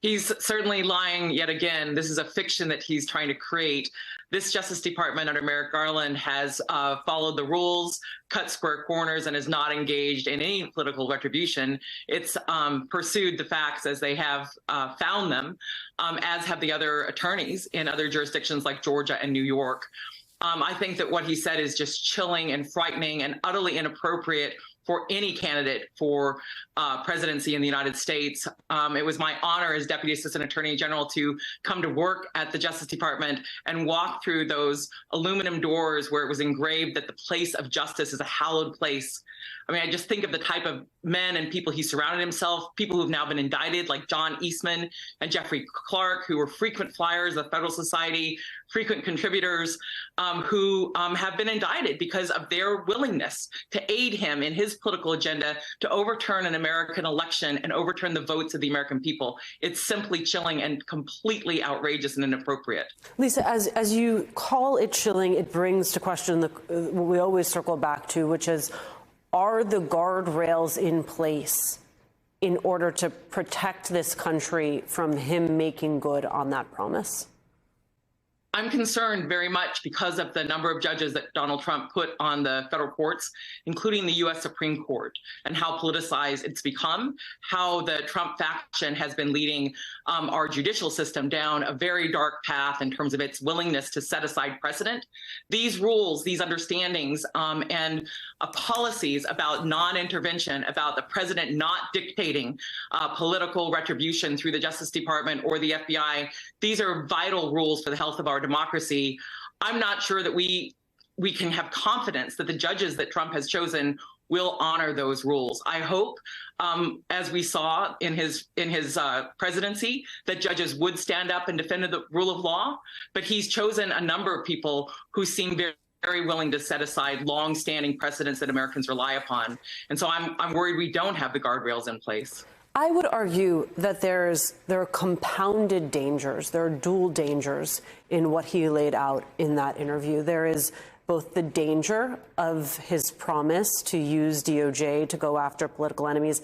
He's certainly lying yet again. This is a fiction that he's trying to create. This Justice Department under Merrick Garland has followed the rules, cut square corners, and is not engaged in any political retribution. It's pursued the facts as they have found them, as have the other attorneys in other jurisdictions like Georgia and New York. I think that what he said is just chilling and frightening and utterly inappropriate for any candidate for presidency in the United States. It was my honor as Deputy Assistant Attorney General to come to work at the Justice Department and walk through those aluminum doors where it was engraved that the place of justice is a hallowed place. I mean, I just think of the type of men and people he surrounded himself, people who've now been indicted, like John Eastman and Jeffrey Clark, who were frequent flyers of Federal Society, frequent contributors, who have been indicted because of their willingness to aid him in his political agenda to overturn an American election and overturn the votes of the American people. It's simply chilling and completely outrageous and inappropriate. Lisa, as you call it chilling, it brings to question what we always circle back to, which is, are the guardrails in place in order to protect this country from him making good on that promise? I'm concerned very much because of the number of judges that Donald Trump put on the federal courts, including the U.S. Supreme Court, and how politicized it's become, how the Trump faction has been leading our judicial system down a very dark path in terms of its willingness to set aside precedent. These rules, these understandings, and policies about non-intervention, about the president not dictating political retribution through the Justice Department or the FBI, these are vital rules for the health of our democracy. I'm not sure that we can have confidence that the judges that Trump has chosen will honor those rules. I hope, as we saw in his presidency, that judges would stand up and defend the rule of law. But he's chosen a number of people who seem very willing to set aside long-standing precedents that Americans rely upon. And so I'm worried we don't have the guardrails in place. I would argue that there are compounded dangers, there are dual dangers in what he laid out in that interview. There is both the danger of his promise to use DOJ to go after political enemies.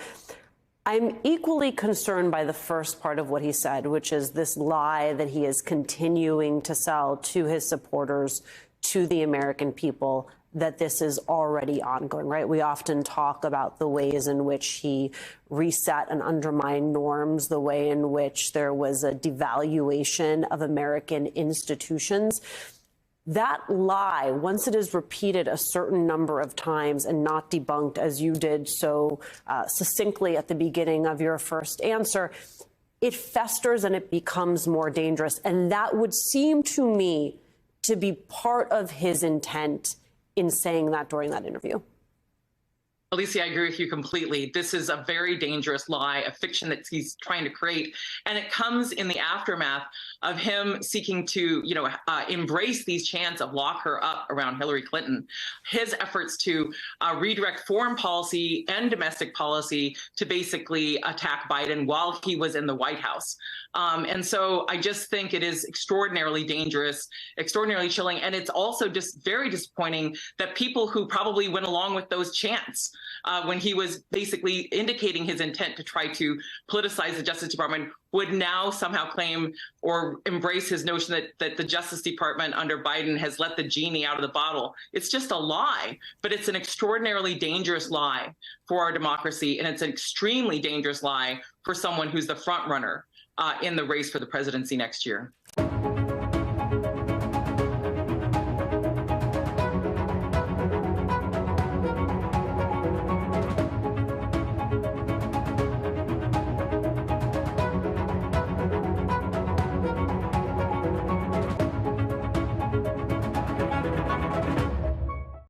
I'm equally concerned by the first part of what he said, which is this lie that he is continuing to sell to his supporters, to the American people, that this is already ongoing, right? We often talk about the ways in which he reset and undermined norms, the way in which there was a devaluation of American institutions. That lie, once it is repeated a certain number of times and not debunked, as you did so succinctly at the beginning of your first answer, it festers and it becomes more dangerous. And that would seem to me to be part of his intent in saying that during that interview. Alicia, I agree with you completely. This is a very dangerous lie, a fiction that he's trying to create. And it comes in the aftermath of him seeking to, embrace these chants of lock her up around Hillary Clinton. His efforts to redirect foreign policy and domestic policy to basically attack Biden while he was in the White House. And so I just think it is extraordinarily dangerous, extraordinarily chilling. And it's also just very disappointing that people who probably went along with those chants when he was basically indicating his intent to try to politicize the Justice Department would now somehow claim or embrace his notion that the Justice Department under Biden has let the genie out of the bottle. It's just a lie, but it's an extraordinarily dangerous lie for our democracy. And it's an extremely dangerous lie for someone who's the front runner in the race for the presidency next year.